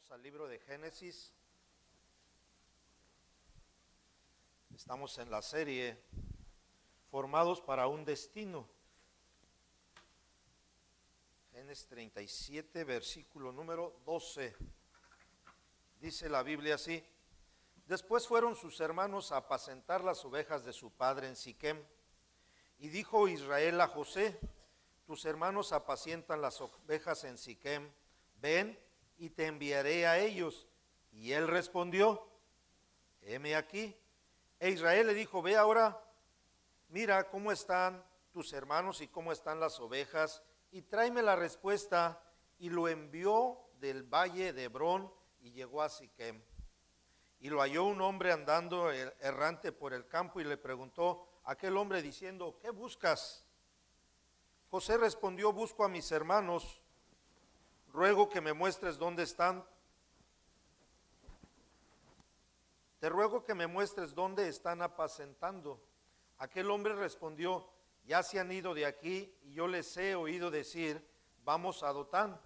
Vamos al libro de Génesis. Estamos en la serie Formados para un Destino. Génesis 37, versículo número 12. Dice la Biblia así: Después fueron sus hermanos a apacentar las ovejas de su padre en Siquem. Y dijo Israel a José: Tus hermanos apacientan las ovejas en Siquem, ven y te enviaré a ellos. Y él respondió: heme aquí. E Israel le dijo: ve ahora, mira cómo están tus hermanos y cómo están las ovejas, y tráeme la respuesta. Y lo envió del valle de Hebrón y llegó a Siquem. Y lo halló un hombre andando errante por el campo, y le preguntó a aquel hombre diciendo: ¿qué buscas? José respondió: busco a mis hermanos, ruego que me muestres dónde están. Te ruego que me muestres dónde están apacentando. Aquel hombre respondió: ya se han ido de aquí, y yo les he oído decir: vamos a Dotán.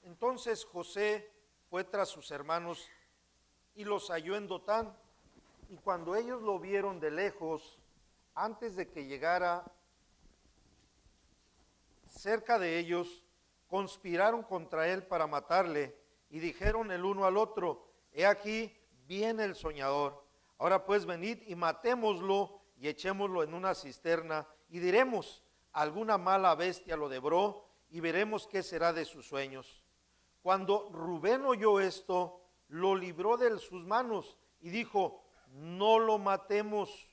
Entonces José fue tras sus hermanos y los halló en Dotán. Y cuando ellos lo vieron de lejos, antes de que llegara cerca de ellos, conspiraron contra él para matarle, y dijeron el uno al otro: he aquí viene el soñador. Ahora pues venid y matémoslo y echémoslo en una cisterna, y diremos: alguna mala bestia lo devoró, y veremos qué será de sus sueños. Cuando Rubén oyó esto, lo libró de sus manos y dijo: no lo matemos.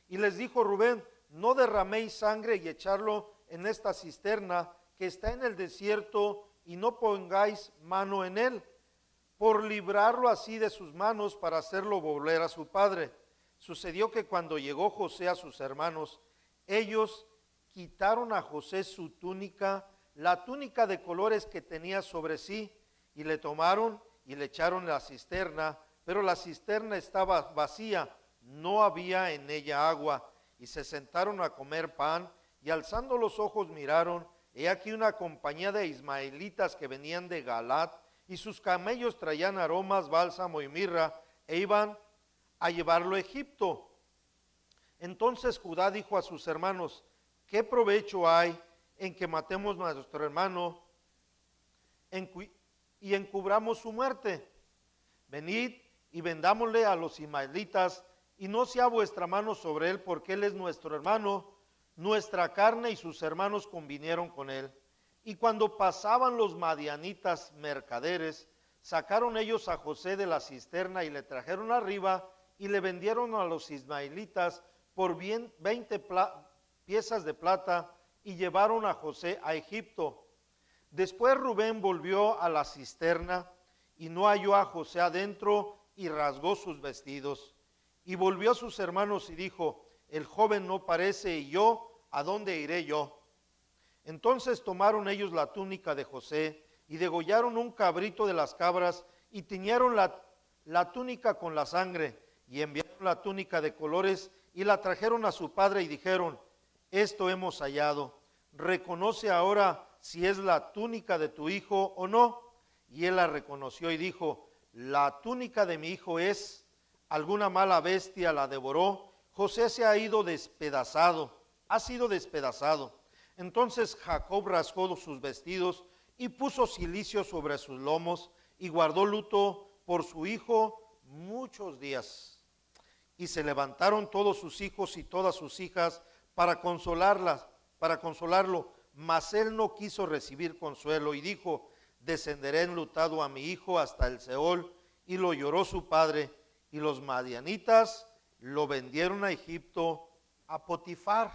Y les dijo Rubén: no derraméis sangre y echarlo en esta cisterna que está en el desierto, y no pongáis mano en él, por librarlo así de sus manos, para hacerlo volver a su padre. Sucedió que cuando llegó José a sus hermanos, ellos quitaron a José su túnica, la túnica de colores que tenía sobre sí, y le tomaron y le echaron en la cisterna, pero la cisterna estaba vacía, no había en ella agua. Y se sentaron a comer pan, y alzando los ojos miraron, he aquí una compañía de ismaelitas que venían de Galat, y sus camellos traían aromas, bálsamo y mirra, e iban a llevarlo a Egipto. Entonces Judá dijo a sus hermanos: ¿qué provecho hay en que matemos a nuestro hermano y encubramos su muerte? Venid y vendámosle a los ismaelitas, y no sea vuestra mano sobre él, porque él es nuestro hermano. Nuestra carne y sus hermanos convinieron con él. Y cuando pasaban los madianitas mercaderes, sacaron ellos a José de la cisterna y le trajeron arriba, y le vendieron a los ismaelitas por 20 piezas de plata, y llevaron a José a Egipto. Después Rubén volvió a la cisterna y no halló a José adentro, y rasgó sus vestidos. Y volvió a sus hermanos y dijo: el joven no parece, y yo, ¿a dónde iré yo? Entonces tomaron ellos la túnica de José, y degollaron un cabrito de las cabras, y tiñeron la túnica con la sangre, y enviaron la túnica de colores, y la trajeron a su padre, y dijeron: esto hemos hallado, reconoce ahora si es la túnica de tu hijo o no. Y él la reconoció y dijo: la túnica de mi hijo es, alguna mala bestia la devoró. José se ha ido despedazado, ha sido despedazado. Entonces Jacob rasgó sus vestidos y puso cilicio sobre sus lomos, y guardó luto por su hijo muchos días. Y se levantaron todos sus hijos y todas sus hijas para consolarlo, mas él no quiso recibir consuelo, y dijo: descenderé enlutado a mi hijo hasta el Seol. Y lo lloró su padre. Y los madianitas lo vendieron a Egipto a Potifar,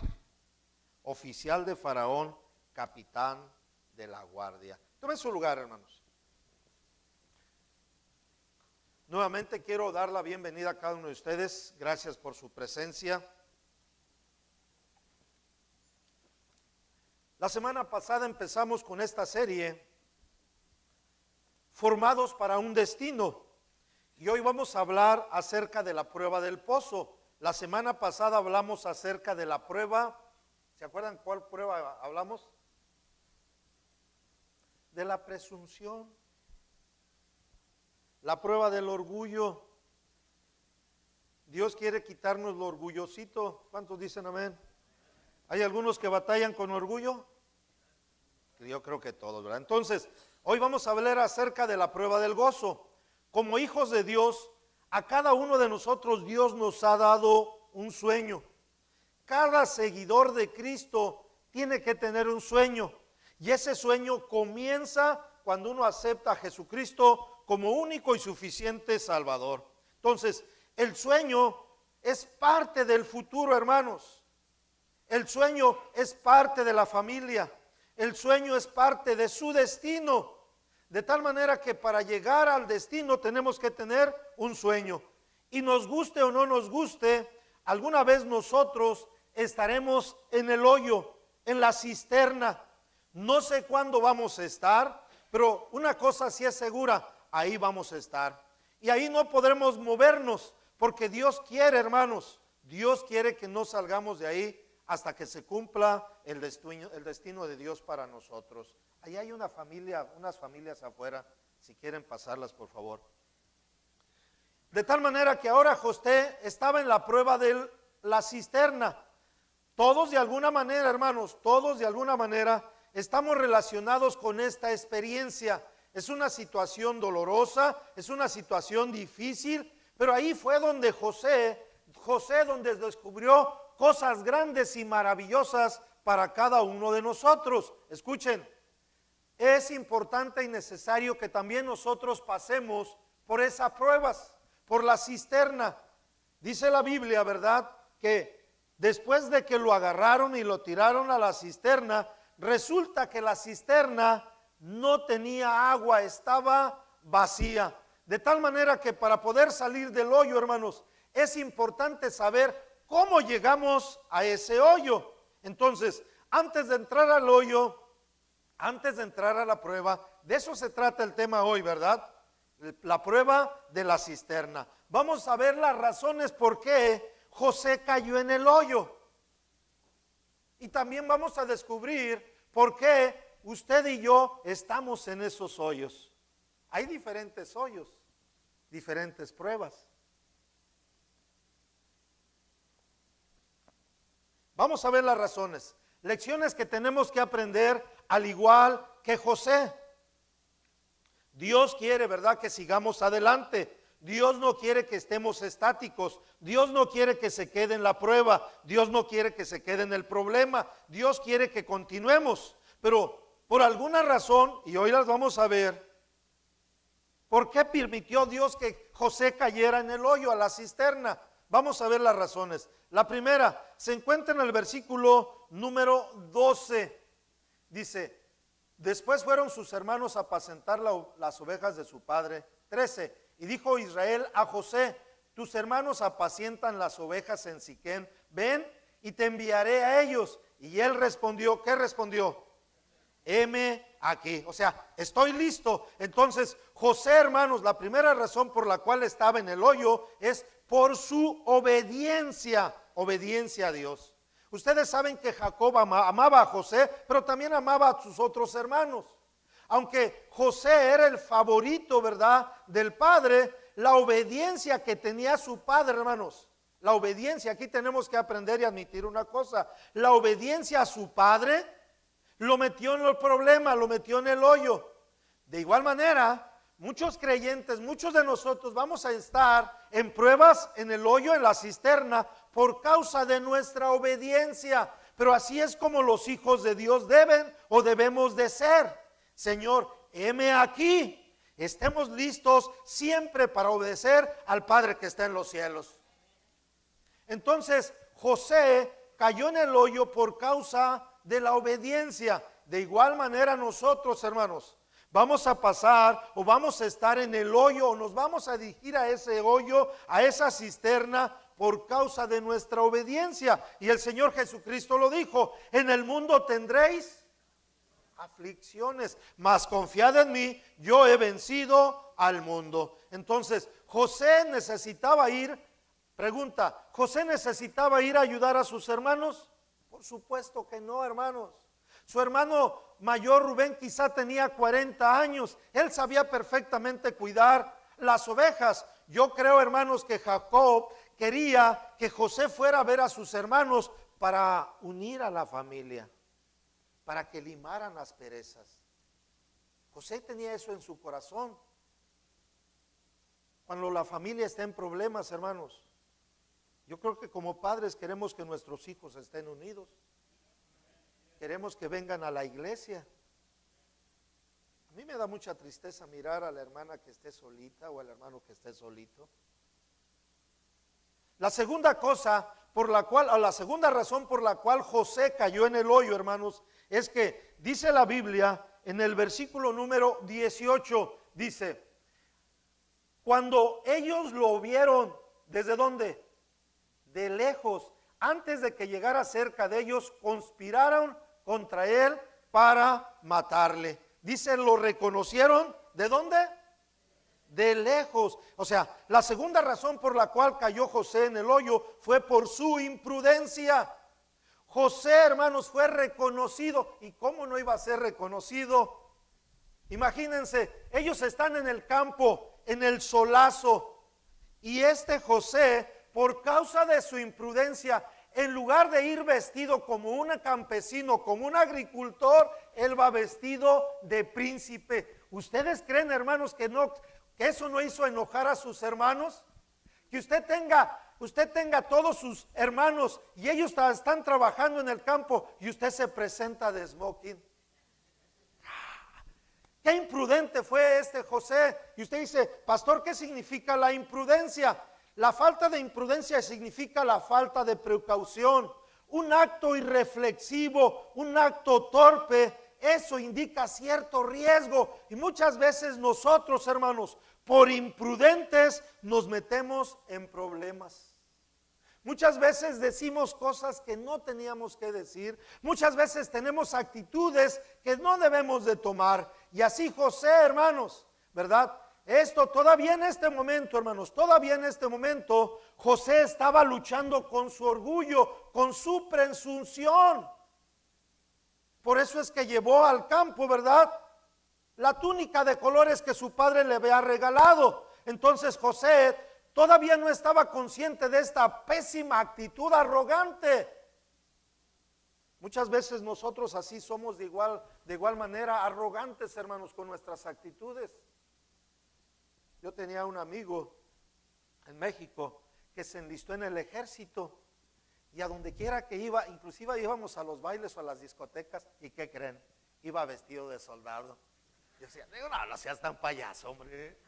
oficial de Faraón, capitán de la guardia. Tomen su lugar, hermanos. Nuevamente quiero dar la bienvenida a cada uno de ustedes. Gracias por su presencia. La semana pasada empezamos con esta serie, Formados para un Destino. Y hoy vamos a hablar acerca de la prueba del pozo. La semana pasada hablamos acerca de la prueba. ¿Se acuerdan cuál prueba hablamos? De la presunción. la prueba del orgullo. Dios quiere quitarnos lo orgullosito. ¿Cuántos dicen amén? ¿Hay algunos que batallan con orgullo? Yo creo que todos, ¿verdad? Entonces, hoy vamos a hablar acerca de la prueba del gozo. Como hijos de Dios, a cada uno de nosotros Dios nos ha dado un sueño. Cada seguidor de Cristo tiene que tener un sueño. Y ese sueño comienza cuando uno acepta a Jesucristo como único y suficiente Salvador. Entonces, el sueño es parte del futuro, hermanos. El sueño es parte de la familia. El sueño es parte de su destino. De tal manera que para llegar al destino tenemos que tener un sueño. Y nos guste o no nos guste, alguna vez nosotros estaremos en el hoyo, en la cisterna. No sé cuándo vamos a estar, pero una cosa sí es segura, ahí vamos a estar. Y ahí no podremos movernos, porque Dios quiere, hermanos, Dios quiere que no salgamos de ahí hasta que se cumpla el destino de Dios para nosotros. Ahí hay una familia, unas familias afuera, si quieren pasarlas, por favor. De tal manera que ahora José estaba en la prueba de la cisterna. Todos de alguna manera, hermanos, todos de alguna manera estamos relacionados con esta experiencia. Es una situación dolorosa, es una situación difícil, pero ahí fue donde José donde descubrió cosas grandes y maravillosas para cada uno de nosotros. Escuchen, es importante y necesario que también nosotros pasemos por esas pruebas, por la cisterna. Dice la Biblia, ¿verdad?, que después de que lo agarraron y lo tiraron a la cisterna, resulta que la cisterna no tenía agua, estaba vacía. De tal manera que para poder salir del hoyo, hermanos, es importante saber cómo llegamos a ese hoyo. Entonces, antes de entrar al hoyo, antes de entrar a la prueba, de eso se trata el tema hoy, ¿verdad? La prueba de la cisterna. Vamos a ver las razones por qué José cayó en el hoyo. Y también vamos a descubrir por qué usted y yo estamos en esos hoyos. Hay diferentes hoyos, diferentes pruebas. Vamos a ver las razones, lecciones que tenemos que aprender al igual que José. Dios quiere, ¿verdad?, que sigamos adelante. Dios no quiere que estemos estáticos. Dios no quiere que se quede en la prueba. Dios no quiere que se quede en el problema. Dios quiere que continuemos. Pero por alguna razón, y hoy las vamos a ver, ¿por qué permitió Dios que José cayera en el hoyo, a la cisterna? Vamos a ver las razones. La primera se encuentra en el versículo número 12. Dice: después fueron sus hermanos a apacentar las ovejas de su padre. 13. Y dijo Israel a José: tus hermanos apacientan las ovejas en Siquem, ven y te enviaré a ellos. Y él respondió, ¿qué respondió? Heme aquí, o sea, estoy listo. Entonces José, hermanos, la primera razón por la cual estaba en el hoyo es por su obediencia a Dios. Ustedes saben que Jacob amaba a José, pero también amaba a sus otros hermanos. Aunque José era el favorito, ¿verdad?, del padre, la obediencia que tenía su padre, hermanos, la obediencia, aquí tenemos que aprender y admitir una cosa, la obediencia a su padre lo metió en el problema, lo metió en el hoyo. De igual manera, muchos creyentes, muchos de nosotros vamos a estar en pruebas, en el hoyo, en la cisterna, por causa de nuestra obediencia. Pero así es como los hijos de Dios deben o debemos de ser. Señor, heme aquí. Estemos listos siempre para obedecer al Padre que está en los cielos. Entonces, José cayó en el hoyo por causa de la obediencia. De igual manera nosotros, hermanos, vamos a pasar o vamos a estar en el hoyo o nos vamos a dirigir a ese hoyo, a esa cisterna, por causa de nuestra obediencia. Y el Señor Jesucristo lo dijo: en el mundo tendréis aflicciones, mas confiad en mí, yo he vencido al mundo. Entonces José necesitaba ir, pregunta, ¿José necesitaba ir a ayudar a sus hermanos? Por supuesto que no, hermanos. Su hermano mayor Rubén quizá tenía 40 años, él sabía perfectamente cuidar las ovejas. Yo creo, hermanos, que Jacob quería que José fuera a ver a sus hermanos para unir a la familia, para que limaran las perezas. José tenía eso en su corazón. Cuando la familia está en problemas, hermanos, yo creo que como padres queremos que nuestros hijos estén unidos. Queremos que vengan a la iglesia. A mí me da mucha tristeza mirar a la hermana que esté solita o al hermano que esté solito. La segunda cosa por la cual, o la segunda razón por la cual José cayó en el hoyo, hermanos, es que dice la Biblia en el versículo número 18, dice, cuando ellos lo vieron, ¿desde dónde? De lejos, antes de que llegara cerca de ellos, conspiraron contra él para matarle. Dice, lo reconocieron, ¿de dónde? De lejos. O sea, la segunda razón por la cual cayó José en el hoyo fue por su imprudencia. José, hermanos, fue reconocido. ¿Y cómo no iba a ser reconocido? Imagínense, ellos están en el campo, en el solazo, y este José, por causa de su imprudencia, en lugar de ir vestido como un campesino, como un agricultor, él va vestido de príncipe. ¿Ustedes creen, hermanos, que eso no hizo enojar a sus hermanos? Que usted tenga todos sus hermanos y ellos están trabajando en el campo y usted se presenta de smoking. Qué imprudente fue este José. Y usted dice, pastor, ¿qué significa la imprudencia? La falta de imprudencia significa la falta de precaución, un acto irreflexivo, un acto torpe. Eso indica cierto riesgo, y muchas veces nosotros, hermanos, por imprudentes nos metemos en problemas. Muchas veces decimos cosas que no teníamos que decir, muchas veces tenemos actitudes que no debemos de tomar, y así José, hermanos, ¿verdad? Esto todavía en este momento, hermanos, todavía en este momento, José estaba luchando con su orgullo, con su presunción. Por eso es que llevó al campo, ¿verdad?, la túnica de colores que su padre le había regalado. Entonces José todavía no estaba consciente de esta pésima actitud arrogante. Muchas veces nosotros así somos de igual manera arrogantes, hermanos, con nuestras actitudes. Yo tenía un amigo en México que se enlistó en el ejército, y a donde quiera que iba, inclusive íbamos a los bailes o a las discotecas, ¿y qué creen? Iba vestido de soldado. Yo decía, no seas tan payaso, hombre,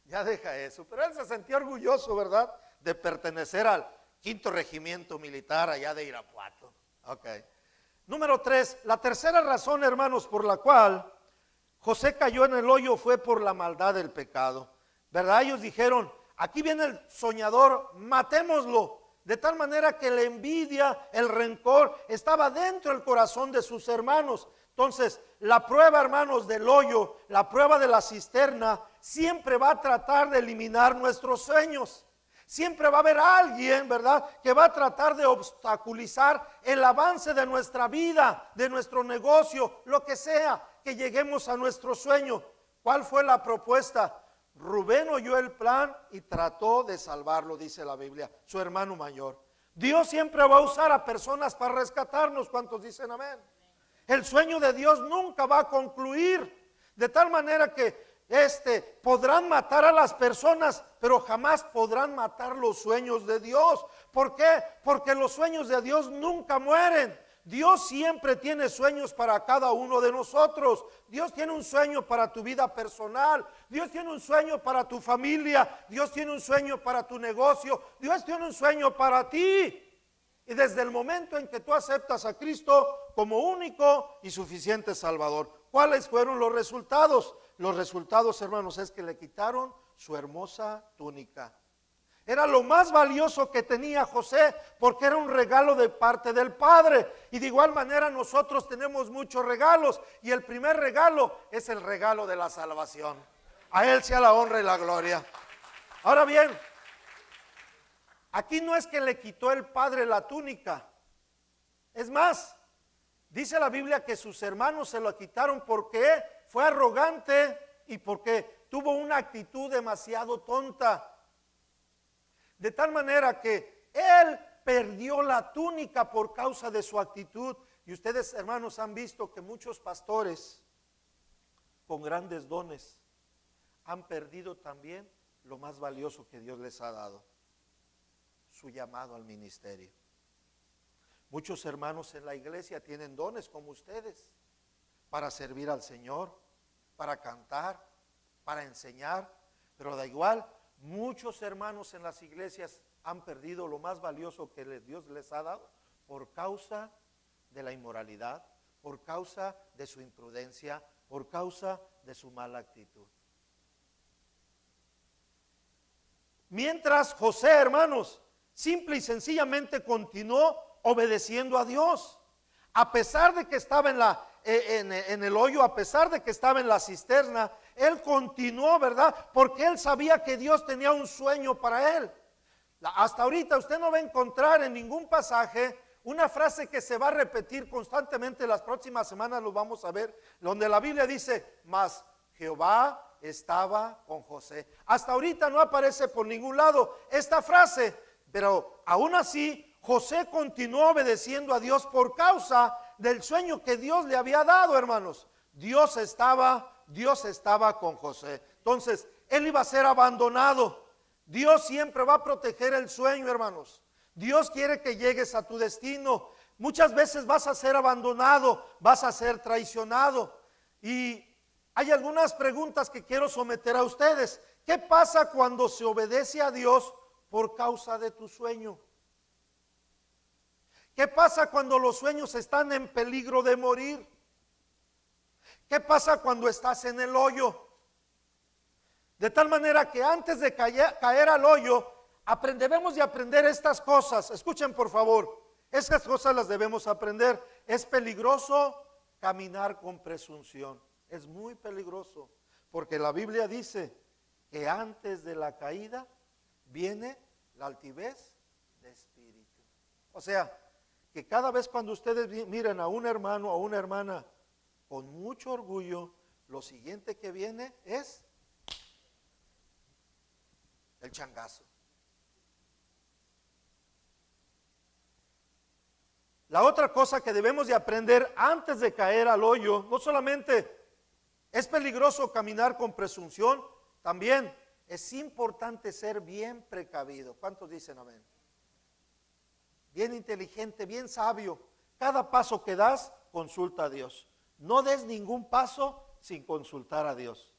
ya deja eso. Pero él se sentía orgulloso, ¿verdad?, de pertenecer al 5º Regimiento Militar allá de Irapuato. Ok. Número 3, la tercera razón, hermanos, por la cual José cayó en el hoyo fue por la maldad del pecado, ¿verdad? Ellos dijeron, aquí viene el soñador, matémoslo. De tal manera que la envidia, el rencor estaba dentro del corazón de sus hermanos. Entonces, la prueba, hermanos, del hoyo, la prueba de la cisterna, siempre va a tratar de eliminar nuestros sueños. Siempre va a haber alguien, ¿verdad?, que va a tratar de obstaculizar el avance de nuestra vida, de nuestro negocio, lo que sea, que lleguemos a nuestro sueño. ¿Cuál fue la propuesta? Rubén oyó el plan y trató de salvarlo, dice la Biblia, su hermano mayor. Dios siempre va a usar a personas para rescatarnos. ¿Cuántos dicen amén? El sueño de Dios nunca va a concluir, de tal manera que podrán matar a las personas, pero jamás podrán matar los sueños de Dios. ¿Por qué? Porque los sueños de Dios nunca mueren. Dios siempre tiene sueños para cada uno de nosotros. Dios tiene un sueño para tu vida personal. Dios tiene un sueño para tu familia. Dios tiene un sueño para tu negocio. Dios tiene un sueño para ti. Y desde el momento en que tú aceptas a Cristo como único y suficiente Salvador, ¿cuáles fueron los resultados? Los resultados, hermanos, es que le quitaron su hermosa túnica. Era lo más valioso que tenía José, porque era un regalo de parte del Padre. Y de igual manera nosotros tenemos muchos regalos, y el primer regalo es el regalo de la salvación. A Él sea la honra y la gloria. Ahora bien, aquí no es que le quitó el Padre la túnica. Es más, dice la Biblia que sus hermanos se lo quitaron porque fue arrogante y porque tuvo una actitud demasiado tonta. De tal manera que él perdió la túnica por causa de su actitud. Y ustedes, hermanos, han visto que muchos pastores con grandes dones han perdido también lo más valioso que Dios les ha dado: su llamado al ministerio. Muchos hermanos en la iglesia tienen dones como ustedes para servir al Señor, para cantar, para enseñar, pero da igual, muchos hermanos en las iglesias han perdido lo más valioso que Dios les ha dado por causa de la inmoralidad, por causa de su imprudencia, por causa de su mala actitud. Mientras José, hermanos, simple y sencillamente continuó obedeciendo a Dios, a pesar de que estaba en el hoyo, a pesar de que estaba en la cisterna, él continuó, ¿verdad? Porque él sabía que Dios tenía un sueño para él. Hasta ahorita usted no va a encontrar en ningún pasaje una frase que se va a repetir constantemente. Las próximas semanas lo vamos a ver, donde la Biblia dice: mas Jehová estaba con José. Hasta ahorita no aparece por ningún lado esta frase, pero aún así José continuó obedeciendo a Dios por causa del sueño que Dios le había dado, hermanos. Dios estaba con José. Entonces, él iba a ser abandonado. Dios siempre va a proteger el sueño, hermanos. Dios quiere que llegues a tu destino. Muchas veces vas a ser abandonado, vas a ser traicionado. Y hay algunas preguntas que quiero someter a ustedes. ¿Qué pasa cuando se obedece a Dios por causa de tu sueño? ¿Qué pasa cuando los sueños están en peligro de morir? ¿Qué pasa cuando estás en el hoyo? De tal manera que antes de caer al hoyo, debemos de aprender estas cosas. Escuchen por favor, estas cosas las debemos aprender. Es peligroso caminar con presunción. Es muy peligroso, porque la Biblia dice que antes de la caída viene la altivez de espíritu. O sea, que cada vez cuando ustedes miren a un hermano o a una hermana con mucho orgullo, lo siguiente que viene es el changazo. La otra cosa que debemos de aprender antes de caer al hoyo, no solamente es peligroso caminar con presunción, también es importante ser bien precavido. ¿Cuántos dicen amén? Bien inteligente, bien sabio. Cada paso que das, consulta a Dios. No des ningún paso sin consultar a Dios.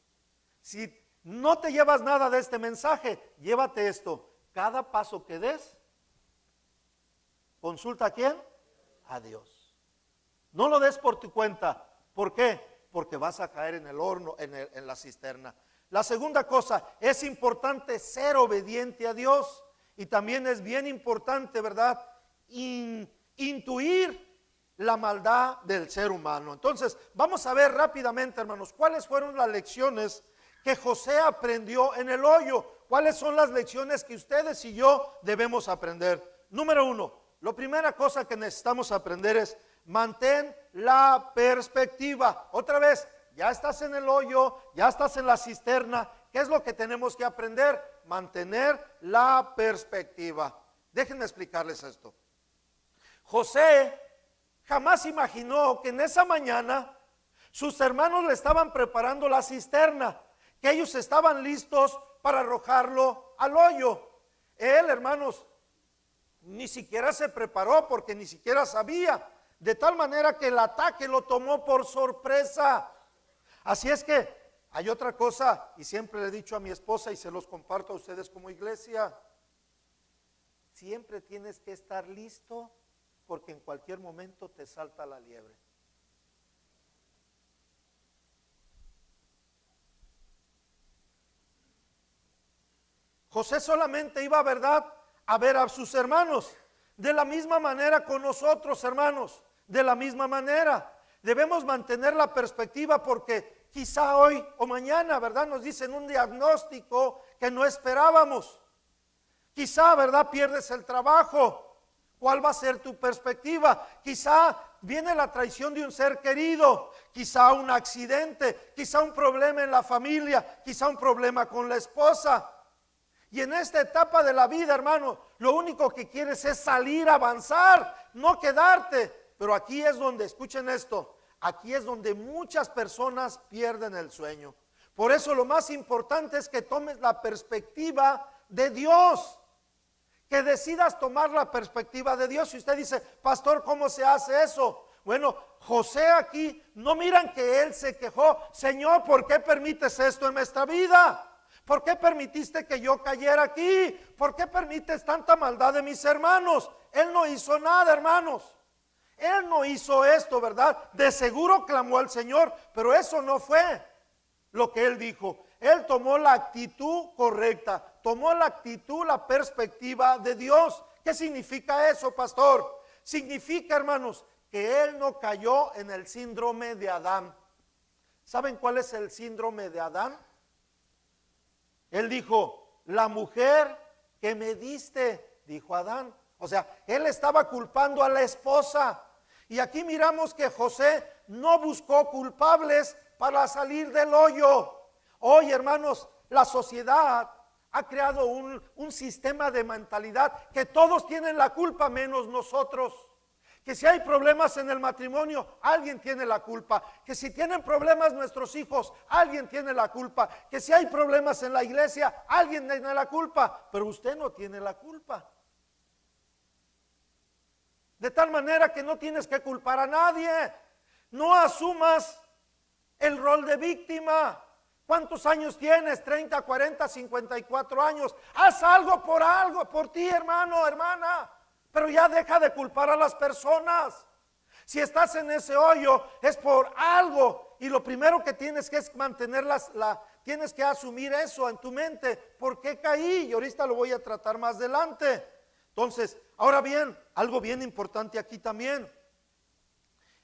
Si no te llevas nada de este mensaje, llévate esto: cada paso que des, consulta a ¿quién? A Dios. No lo des por tu cuenta. ¿Por qué? Porque vas a caer en el horno, en la cisterna. La segunda cosa, es importante ser obediente a Dios. Y también es bien importante, ¿verdad?, intuir la maldad del ser humano. Entonces, vamos a ver rápidamente, hermanos, cuáles fueron las lecciones que José aprendió en el hoyo. ¿Cuáles son las lecciones que ustedes y yo debemos aprender? Número uno, la primera cosa que necesitamos aprender es: mantén la perspectiva. Otra vez, ya estás en el hoyo, ya estás en la cisterna. ¿Qué es lo que tenemos que aprender? Mantener la perspectiva. Déjenme explicarles esto. José jamás imaginó que en esa mañana sus hermanos le estaban preparando la cisterna, que ellos estaban listos para arrojarlo al hoyo. Él, hermanos, ni siquiera se preparó, porque ni siquiera sabía, de tal manera que el ataque lo tomó por sorpresa. Así es que hay otra cosa, y siempre le he dicho a mi esposa y se los comparto a ustedes como iglesia: siempre tienes que estar listo, porque en cualquier momento te salta la liebre. José solamente iba, ¿verdad?, a ver a sus hermanos. De la misma manera con nosotros, hermanos, de la misma manera. Debemos mantener la perspectiva, porque quizá hoy o mañana, ¿verdad?, nos dicen un diagnóstico que no esperábamos. Quizá, ¿verdad?, pierdes el trabajo. ¿Cuál va a ser tu perspectiva? Quizá viene la traición de un ser querido, quizá un accidente, quizá un problema en la familia, quizá un problema con la esposa. Y en esta etapa de la vida, hermano, lo único que quieres es salir, avanzar, no quedarte. Pero aquí es donde, escuchen esto, aquí es donde muchas personas pierden el sueño. Por eso lo más importante es que tomes la perspectiva de Dios. Que decidas tomar la perspectiva de Dios. Si usted dice, pastor, ¿cómo se hace eso? Bueno, José aquí, no miran que él se quejó, Señor, ¿por qué permites esto en nuestra vida? ¿Por qué permitiste que yo cayera aquí? ¿Por qué permites tanta maldad de mis hermanos? Él no hizo nada, hermanos. Él no hizo esto, ¿verdad? De seguro clamó al Señor, pero eso no fue lo que él dijo. Él tomó la actitud correcta, tomó la actitud, la perspectiva de Dios. ¿Qué significa eso, pastor? Significa, hermanos, que él no cayó en el síndrome de Adán. ¿Saben cuál es el síndrome de Adán? Él dijo, la mujer que me diste, dijo Adán. O sea, él estaba culpando a la esposa. Y aquí miramos que José no buscó culpables para salir del hoyo. Hoy, hermanos, la sociedad ha creado un sistema de mentalidad que todos tienen la culpa menos nosotros. Que si hay problemas en el matrimonio, alguien tiene la culpa. Que si tienen problemas nuestros hijos, alguien tiene la culpa. Que si hay problemas en la iglesia, alguien tiene la culpa. Pero usted no tiene la culpa. De tal manera que no tienes que culpar a nadie. No asumas el rol de víctima. ¿Cuántos años tienes? 30, 40, 54 años. Haz algo, por ti, hermano, hermana. Pero ya deja de culpar a las personas. Si estás en ese hoyo es por algo. Y lo primero que tienes que es mantener tienes que asumir eso en tu mente. ¿Por qué caí? Y ahorita lo voy a tratar más adelante. Entonces, ahora bien, algo bien importante aquí también.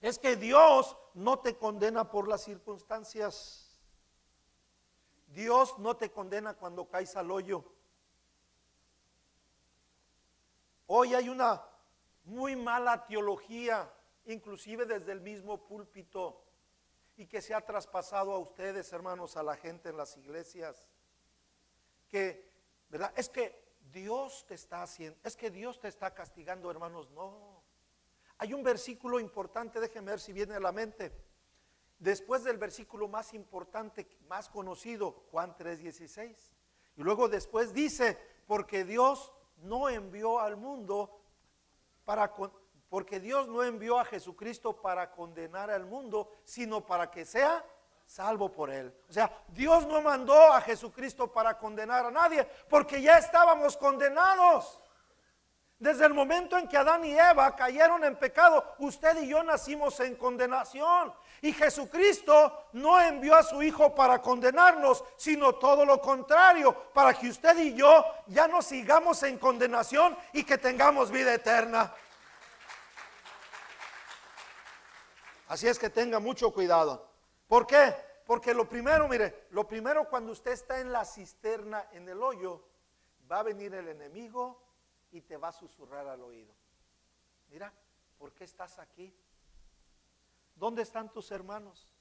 Es que Dios no te condena por las circunstancias. Dios no te condena cuando caes al hoyo. Hoy hay una muy mala teología, inclusive desde el mismo púlpito, y que se ha traspasado a ustedes, hermanos, a la gente en las iglesias, que, ¿verdad? Es que Dios te está haciendo, es que Dios te está castigando, hermanos. No. Hay un versículo importante, déjenme ver si viene a la mente. Después del versículo más importante, más conocido, Juan 3:16. Y luego después dice, porque Dios no envió al mundo porque Dios no envió a Jesucristo para condenar al mundo, sino para que sea salvo por él. O sea, Dios no mandó a Jesucristo para condenar a nadie, porque ya estábamos condenados. Desde el momento en que Adán y Eva cayeron en pecado, usted y yo nacimos en condenación. Y Jesucristo no envió a su Hijo para condenarnos, sino todo lo contrario, para que usted y yo ya no sigamos en condenación y que tengamos vida eterna. Así es que tenga mucho cuidado. ¿Por qué? Porque lo primero, mire, lo primero cuando usted está en la cisterna, en el hoyo, va a venir el enemigo y te va a susurrar al oído. Mira, ¿por qué estás aquí? ¿Dónde están tus hermanos?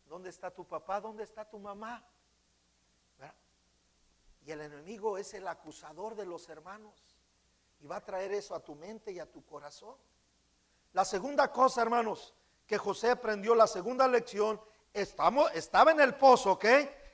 ¿Dónde está tu papá? ¿Dónde está tu mamá? ¿Verdad? Y el enemigo es el acusador de los hermanos y va a traer eso a tu mente y a tu corazón. La segunda cosa, hermanos, que José aprendió, la segunda lección, estaba en el pozo, ¿ok?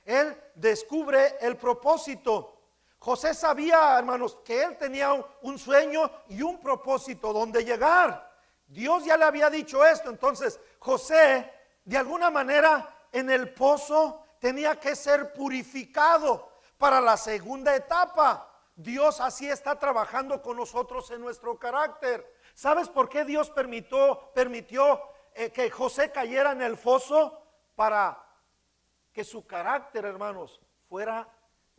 Él descubre el propósito. José sabía, hermanos, que él tenía un sueño y un propósito donde llegar. Dios ya le había dicho esto. Entonces José, de alguna manera, en el pozo tenía que ser purificado para la segunda etapa. Dios así está trabajando con nosotros en nuestro carácter. ¿Sabes por qué Dios permitió que José cayera en el foso? Para que su carácter, hermanos, fuera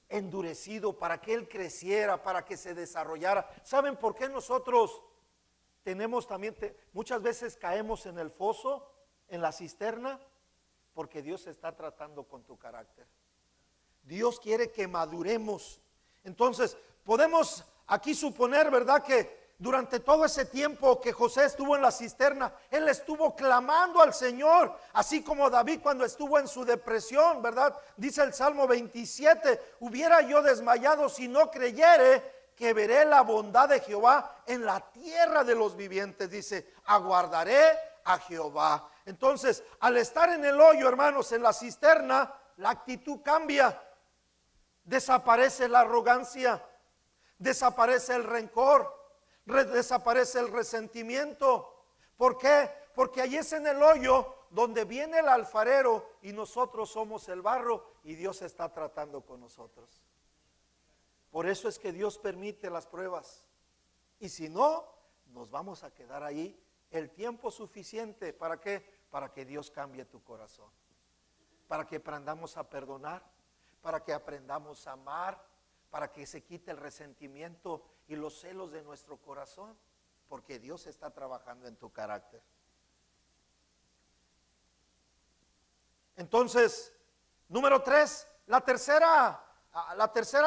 endurecido, para que él creciera, para que se desarrollara. ¿Saben por qué nosotros tenemos también, muchas veces caemos en el foso, en la cisterna? Porque Dios está tratando con tu carácter. Dios quiere que maduremos. Entonces, podemos aquí suponer, ¿verdad? Que durante todo ese tiempo que José estuvo en la cisterna, él estuvo clamando al Señor, así como David cuando estuvo en su depresión, ¿verdad? Dice el Salmo 27, hubiera yo desmayado si no creyere que veré la bondad de Jehová en la tierra de los vivientes. Dice, aguardaré a Jehová. Entonces, al estar en el hoyo, hermanos, en la cisterna, la actitud cambia. Desaparece la arrogancia, desaparece el rencor, desaparece el resentimiento. ¿Por qué? Porque allí es en el hoyo donde viene el alfarero y nosotros somos el barro y Dios está tratando con nosotros. Por eso es que Dios permite las pruebas. Y si no, nos vamos a quedar ahí el tiempo suficiente. ¿Para qué? Para que Dios cambie tu corazón. Para que aprendamos a perdonar. Para que aprendamos a amar. Para que se quite el resentimiento y los celos de nuestro corazón. Porque Dios está trabajando en tu carácter. Entonces, número 3, la tercera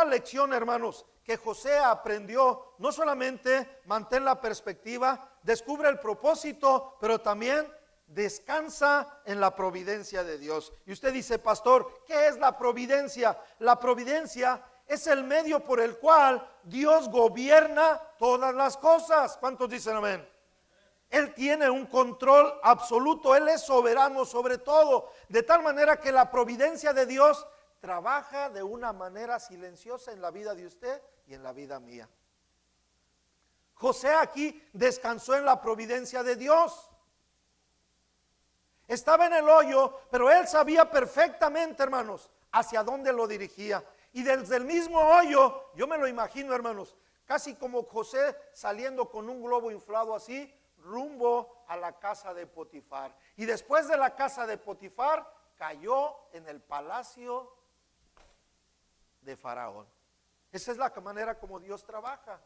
lección, hermanos, que José aprendió, no solamente mantén la perspectiva, descubre el propósito, pero también descansa en la providencia de Dios. Y usted dice, pastor, ¿qué es la providencia? La providencia es el medio por el cual Dios gobierna todas las cosas. ¿Cuántos dicen amén? Él tiene un control absoluto, Él es soberano sobre todo, de tal manera que la providencia de Dios trabaja de una manera silenciosa en la vida de usted y en la vida mía. José aquí descansó en la providencia de Dios. Estaba en el hoyo, pero él sabía perfectamente, hermanos, hacia dónde lo dirigía. Y desde el mismo hoyo, yo me lo imagino, hermanos, casi como José saliendo con un globo inflado así, rumbo a la casa de Potifar. Y después de la casa de Potifar, cayó en el palacio de Faraón. Esa es la manera como Dios trabaja.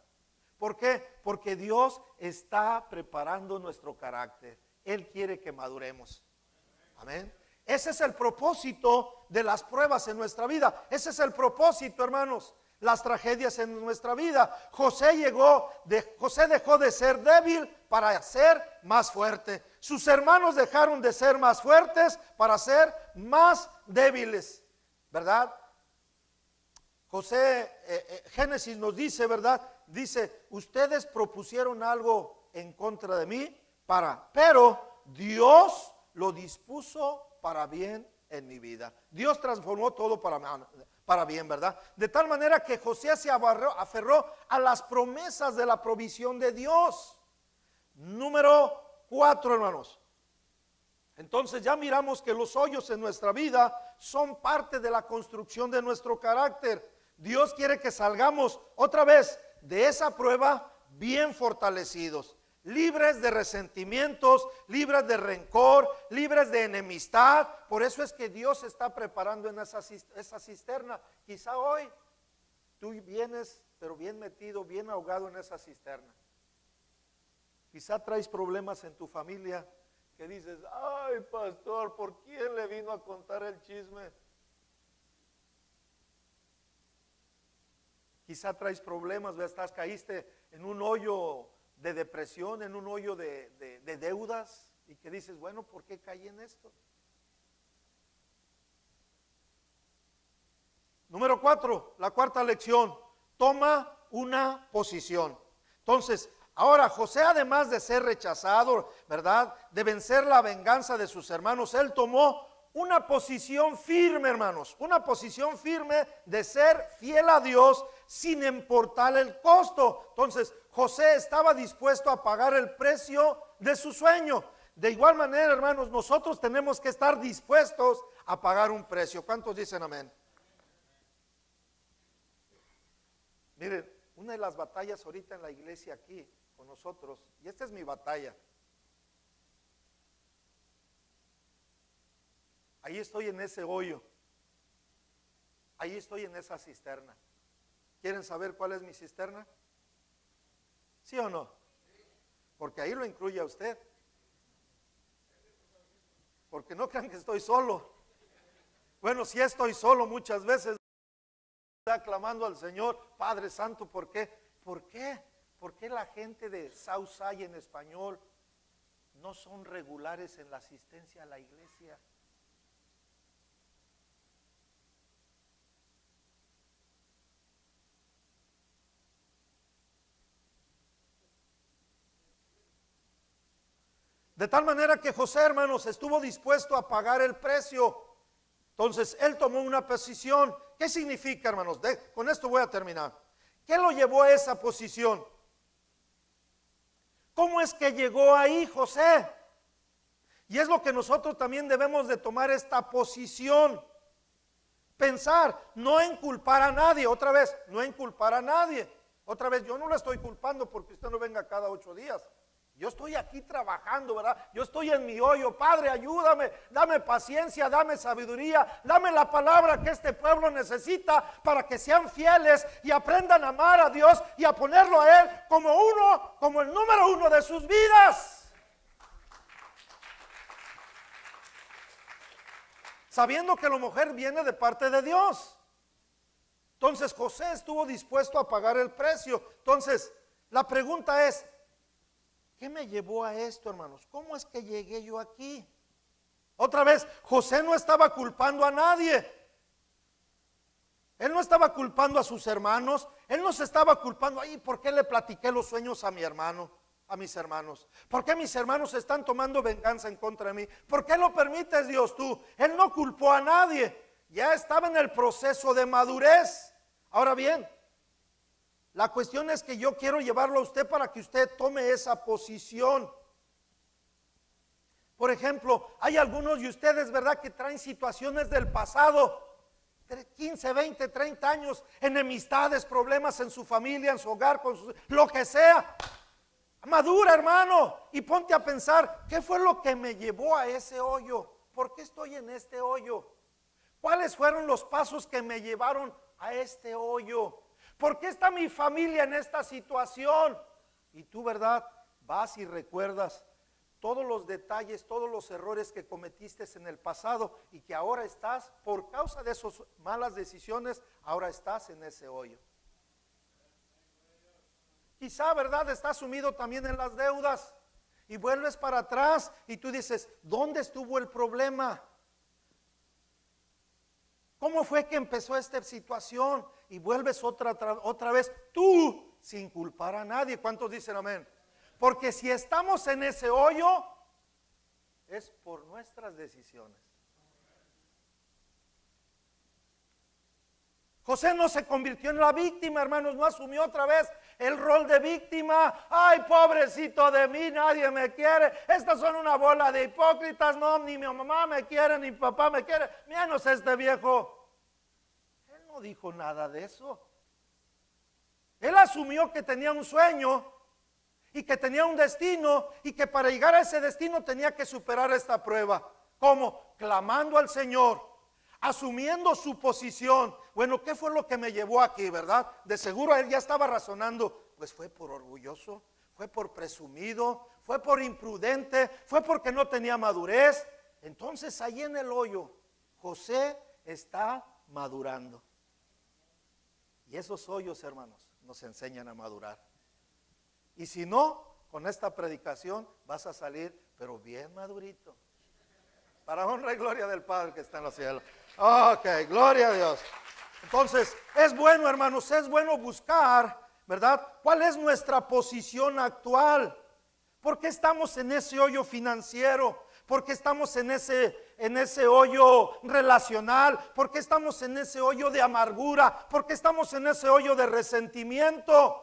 ¿Por qué? Porque Dios está preparando nuestro carácter. Él quiere que maduremos. Amén. Ese es el propósito de las pruebas en nuestra vida. Ese es el propósito, hermanos. Las tragedias en nuestra vida. José dejó de ser débil para ser más fuerte. Sus hermanos dejaron de ser más fuertes para ser más débiles, ¿verdad? Génesis nos dice, ¿verdad? Dice, ustedes propusieron algo en contra de mí, pero Dios lo dispuso para bien en mi vida. Dios transformó todo para bien, ¿verdad? De tal manera que José se aferró a las promesas de la provisión de Dios. Número 4, hermanos. Entonces ya miramos que los hoyos en nuestra vida son parte de la construcción de nuestro carácter. Dios quiere que salgamos otra vez de esa prueba bien fortalecidos, libres de resentimientos, libres de rencor, libres de enemistad. Por eso es que Dios está preparando en esa cisterna. Quizá hoy tú vienes, pero bien metido, bien ahogado en esa cisterna. Quizá traes problemas en tu familia que dices, ay pastor, ¿por quién le vino a contar el chisme? Quizá traes problemas, caíste en un hoyo de depresión, en un hoyo de deudas, y que dices, bueno, ¿por qué caí en esto? Número 4, la cuarta lección, toma una posición. Entonces, ahora José, además de ser rechazado, ¿verdad?, de vencer la venganza de sus hermanos, él tomó una posición firme, hermanos, una posición firme de ser fiel a Dios sin importar el costo. Entonces, José estaba dispuesto a pagar el precio de su sueño. De igual manera, hermanos, nosotros tenemos que estar dispuestos a pagar un precio. ¿Cuántos dicen amén? Miren, una de las batallas ahorita en la iglesia aquí con nosotros, y esta es mi batalla. Ahí estoy en ese hoyo. Ahí estoy en esa cisterna. ¿Quieren saber cuál es mi cisterna? ¿Sí o no? Porque ahí lo incluye a usted. Porque no crean que estoy solo. Bueno, sí estoy solo muchas veces, clamando al Señor, Padre Santo, ¿por qué? ¿Por qué? ¿por qué la gente de Southside en español no son regulares en la asistencia a la iglesia? De tal manera que José, hermanos, estuvo dispuesto a pagar el precio. Entonces, él tomó una posición. ¿Qué significa, hermanos? Con esto voy a terminar. ¿Qué lo llevó a esa posición? ¿Cómo es que llegó ahí José? Y es lo que nosotros también debemos de tomar esta posición. Pensar, no en culpar a nadie. Otra vez, no en culpar a nadie. Otra vez, yo no la estoy culpando porque usted no venga cada 8 días. Yo estoy aquí trabajando, ¿verdad? Yo estoy en mi hoyo. Padre, ayúdame, dame paciencia, dame sabiduría, dame la palabra que este pueblo necesita para que sean fieles y aprendan a amar a Dios y a ponerlo a Él como el número 1 de sus vidas. Sabiendo que la mujer viene de parte de Dios. Entonces José estuvo dispuesto a pagar el precio. Entonces, la pregunta es, ¿qué me llevó a esto, hermanos? ¿Cómo es que llegué yo aquí? Otra vez, José no estaba culpando a nadie. Él no estaba culpando a sus hermanos. Él no se estaba culpando. Ay, ¿por qué le platiqué los sueños a mi hermano? A mis hermanos. ¿Por qué mis hermanos están tomando venganza en contra de mí? ¿Por qué lo permites, Dios, tú? Él no culpó a nadie. Ya estaba en el proceso de madurez. Ahora bien, la cuestión es que yo quiero llevarlo a usted para que usted tome esa posición. Por ejemplo, hay algunos de ustedes, ¿verdad?, que traen situaciones del pasado, 15, 20, 30 años, enemistades, problemas en su familia, en su hogar, lo que sea. Madura, hermano, y ponte a pensar, ¿qué fue lo que me llevó a ese hoyo? ¿Por qué estoy en este hoyo? ¿Cuáles fueron los pasos que me llevaron a este hoyo? ¿Por qué está mi familia en esta situación? Y tú, ¿verdad?, vas y recuerdas todos los detalles, todos los errores que cometiste en el pasado y que ahora estás, por causa de esas malas decisiones, ahora estás en ese hoyo. Quizá, ¿verdad?, estás sumido también en las deudas y vuelves para atrás y tú dices, ¿dónde estuvo el problema? ¿Cómo fue que empezó esta situación? Y vuelves otra vez tú sin culpar a nadie. ¿Cuántos dicen amén? Porque si estamos en ese hoyo es por nuestras decisiones. José no se convirtió en la víctima, hermanos, no asumió otra vez el rol de víctima. Ay, pobrecito de mí, nadie me quiere. Estas son una bola de hipócritas, no, ni mi mamá me quiere, ni mi papá me quiere, menos este viejo. Él no dijo nada de eso. Él asumió que tenía un sueño y que tenía un destino y que para llegar a ese destino tenía que superar esta prueba. ¿Cómo? Clamando al Señor, asumiendo su posición. Bueno, ¿qué fue lo que me llevó aquí, verdad? De seguro él ya estaba razonando, pues fue por orgulloso, fue por presumido, fue por imprudente, fue porque no tenía madurez. Entonces ahí en el hoyo, José está madurando. Y esos hoyos, hermanos, nos enseñan a madurar. Y si no, con esta predicación vas a salir, pero bien madurito. Para honra y gloria del Padre que está en los cielos. Ok, gloria a Dios. Entonces, es bueno, hermanos, es bueno buscar, ¿verdad? ¿Cuál es nuestra posición actual? ¿Por qué estamos en ese hoyo financiero? ¿Por qué estamos en ese hoyo relacional? ¿Por qué estamos en ese hoyo de amargura? ¿Por qué estamos en ese hoyo de resentimiento?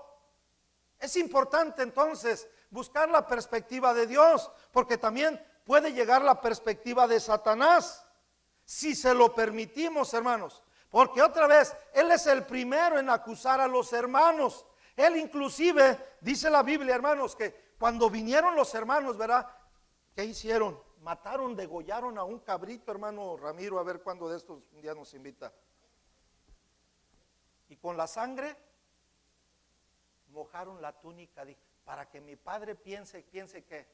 Es importante entonces buscar la perspectiva de Dios, porque también puede llegar la perspectiva de Satanás, si se lo permitimos, hermanos. Porque otra vez, él es el primero en acusar a los hermanos. Él inclusive, dice la Biblia, hermanos, que cuando vinieron los hermanos, ¿verdad? ¿Qué hicieron? Mataron, degollaron a un cabrito, hermano Ramiro, a ver cuándo de estos un día nos invita. Y con la sangre mojaron la túnica para que mi padre piense que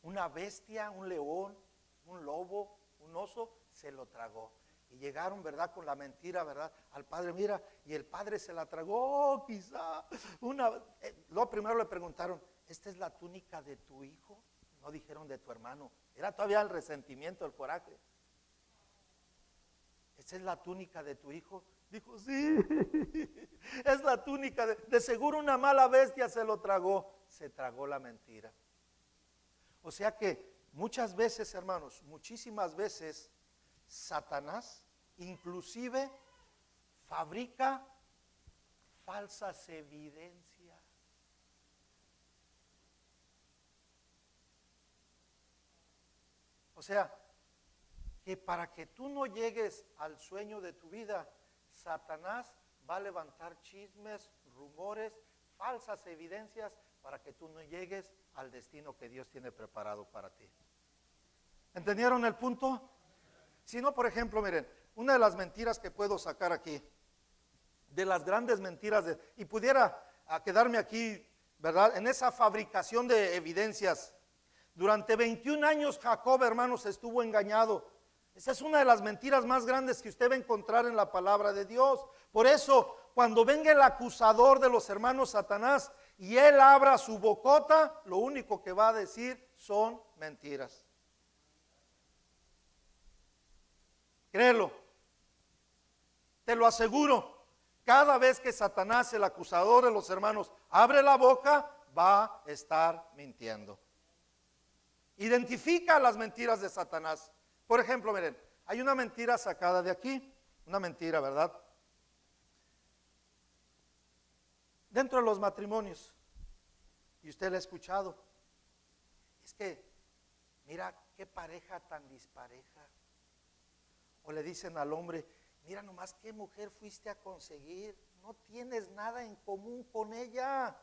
una bestia, un león, un lobo, un oso se lo tragó. Y llegaron, ¿verdad? Con la mentira, ¿verdad? Al padre, mira, y el padre se la tragó, quizá. Luego primero le preguntaron, ¿esta es la túnica de tu hijo? No dijeron de tu hermano. Era todavía el resentimiento, el coraje. ¿Esta es la túnica de tu hijo? Dijo, sí, es la túnica. De seguro una mala bestia se lo tragó. Se tragó la mentira. O sea que muchas veces, hermanos, muchísimas veces, Satanás inclusive fabrica falsas evidencias. O sea, que para que tú no llegues al sueño de tu vida, Satanás va a levantar chismes, rumores, falsas evidencias para que tú no llegues al destino que Dios tiene preparado para ti. ¿Entendieron el punto? Si no, por ejemplo, miren, una de las mentiras que puedo sacar aquí, de las grandes mentiras, y pudiera quedarme aquí, ¿verdad? En esa fabricación de evidencias. Durante 21 años Jacob, hermanos, estuvo engañado. Esa es una de las mentiras más grandes que usted va a encontrar en la palabra de Dios. Por eso, cuando venga el acusador de los hermanos Satanás y él abra su bocota, lo único que va a decir son mentiras. Créelo, te lo aseguro, cada vez que Satanás, el acusador de los hermanos, abre la boca, va a estar mintiendo. Identifica las mentiras de Satanás. Por ejemplo, miren, hay una mentira sacada de aquí, una mentira, ¿verdad? Dentro de los matrimonios, y usted la ha escuchado, es que, mira qué pareja tan dispareja. O le dicen al hombre, mira nomás qué mujer fuiste a conseguir, no tienes nada en común con ella.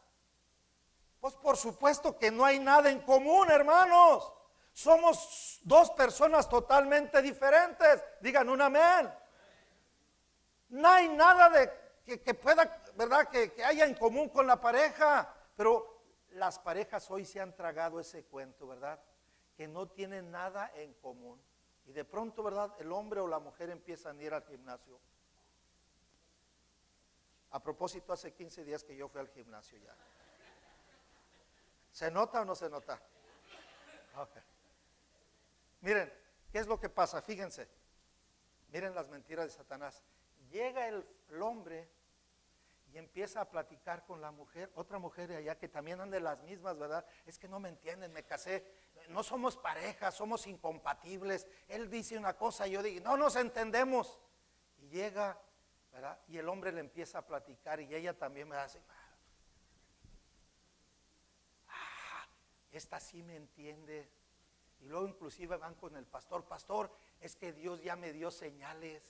Pues por supuesto que no hay nada en común, hermanos. Somos dos personas totalmente diferentes. Digan un amén. No hay nada que pueda, ¿verdad? Que haya en común con la pareja. Pero las parejas hoy se han tragado ese cuento, ¿verdad? Que no tienen nada en común. Y de pronto, ¿verdad? El hombre o la mujer empiezan a ir al gimnasio. A propósito, hace 15 días que yo fui al gimnasio ya. ¿Se nota o no se nota? Okay. Miren, ¿qué es lo que pasa? Fíjense, miren las mentiras de Satanás. Llega el hombre y empieza a platicar con la mujer, otra mujer de allá que también anda de las mismas, ¿verdad? Es que no me entienden, me casé, no somos pareja, somos incompatibles. Él dice una cosa, yo digo, no nos entendemos. Y llega, ¿verdad? Y el hombre le empieza a platicar y ella también me hace, esta sí me entiende. Y luego inclusive van con el pastor, pastor, es que Dios ya me dio señales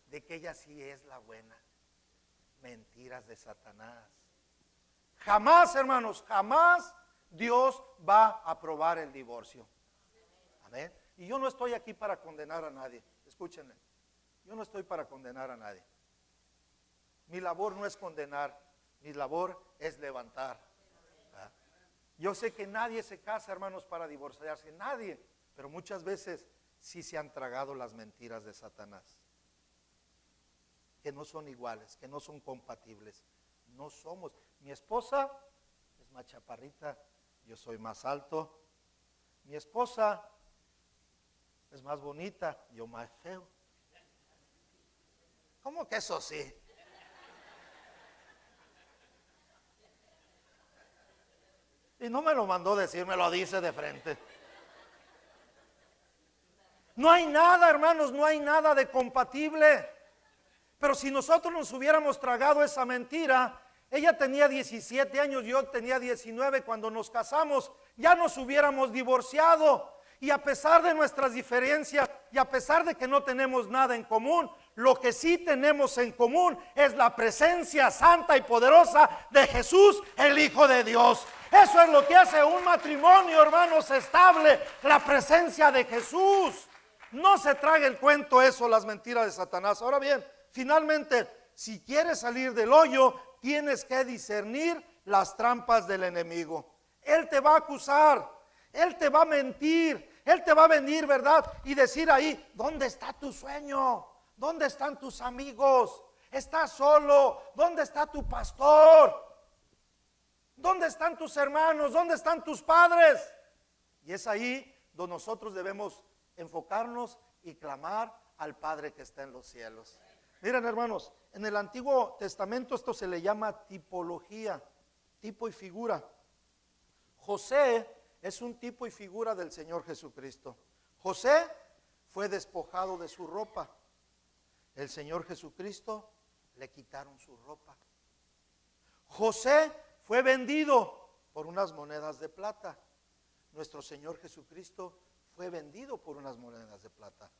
de que ella sí es la buena. Mentiras de Satanás. Jamás, hermanos, jamás Dios va a aprobar el divorcio. Amén. Y yo no estoy aquí para condenar a nadie. Escúchenme, yo no estoy para condenar a nadie. Mi labor no es condenar, mi labor es levantar. Yo sé que nadie se casa, hermanos, para divorciarse, nadie, pero muchas veces sí se han tragado las mentiras de Satanás, que no son iguales, que no son compatibles. No somos. Mi esposa es más chaparrita, yo soy más alto. Mi esposa es más bonita, yo más feo. ¿Cómo que eso sí? Y no me lo mandó decir, me lo dice de frente. No hay nada, hermanos, no hay nada de compatible. Pero si nosotros nos hubiéramos tragado esa mentira, ella tenía 17 años, yo tenía 19 cuando nos casamos, ya nos hubiéramos divorciado. Y a pesar de nuestras diferencias y a pesar de que no tenemos nada en común, lo que sí tenemos en común es la presencia santa y poderosa de Jesús, el Hijo de Dios. Eso es lo que hace un matrimonio, hermanos, estable, la presencia de Jesús. No se trague el cuento eso, las mentiras de Satanás. Ahora bien, finalmente, si quieres salir del hoyo, tienes que discernir las trampas del enemigo. Él te va a acusar, él te va a mentir, Él te va a venir, ¿verdad? Y decir ahí, ¿dónde está tu sueño? ¿Dónde están tus amigos? ¿Estás solo? ¿Dónde está tu pastor? ¿Dónde están tus hermanos? ¿Dónde están tus padres? Y es ahí donde nosotros debemos enfocarnos y clamar al Padre que está en los cielos. Miren, hermanos, en el Antiguo Testamento esto se le llama tipología, tipo y figura. José es un tipo y figura del Señor Jesucristo. José fue despojado de su ropa. El Señor Jesucristo le quitaron su ropa. José fue vendido por unas monedas de plata. Nuestro Señor Jesucristo fue vendido por unas monedas de plata.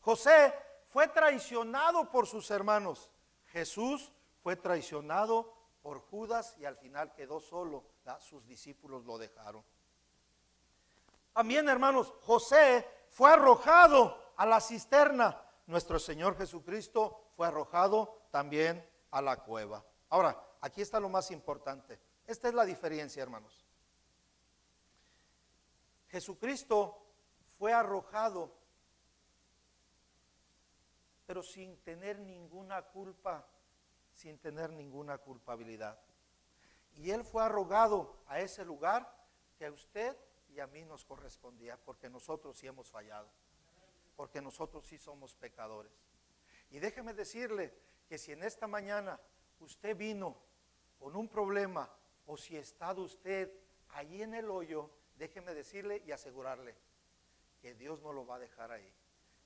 José fue traicionado por sus hermanos. Jesús fue traicionado por Judas y al final quedó solo. Sus discípulos lo dejaron. También, hermanos, José fue arrojado a la cisterna. Nuestro Señor Jesucristo fue arrojado también a la cueva. Ahora, aquí está lo más importante. Esta es la diferencia, hermanos. Jesucristo fue arrojado, pero sin tener ninguna culpa, sin tener ninguna culpabilidad. Y Él fue arrojado a ese lugar que a usted y a mí nos correspondía, porque nosotros sí hemos fallado, porque nosotros sí somos pecadores. Y déjeme decirle que si en esta mañana usted vino con un problema, o si ha estado usted ahí en el hoyo, déjeme decirle y asegurarle que Dios no lo va a dejar ahí.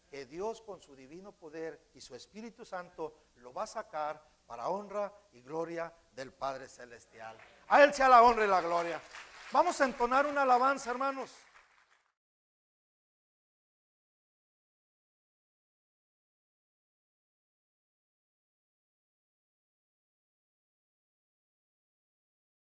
Que Dios con su divino poder y su Espíritu Santo lo va a sacar para honra y gloria del Padre Celestial. A Él sea la honra y la gloria. Vamos a entonar una alabanza, hermanos.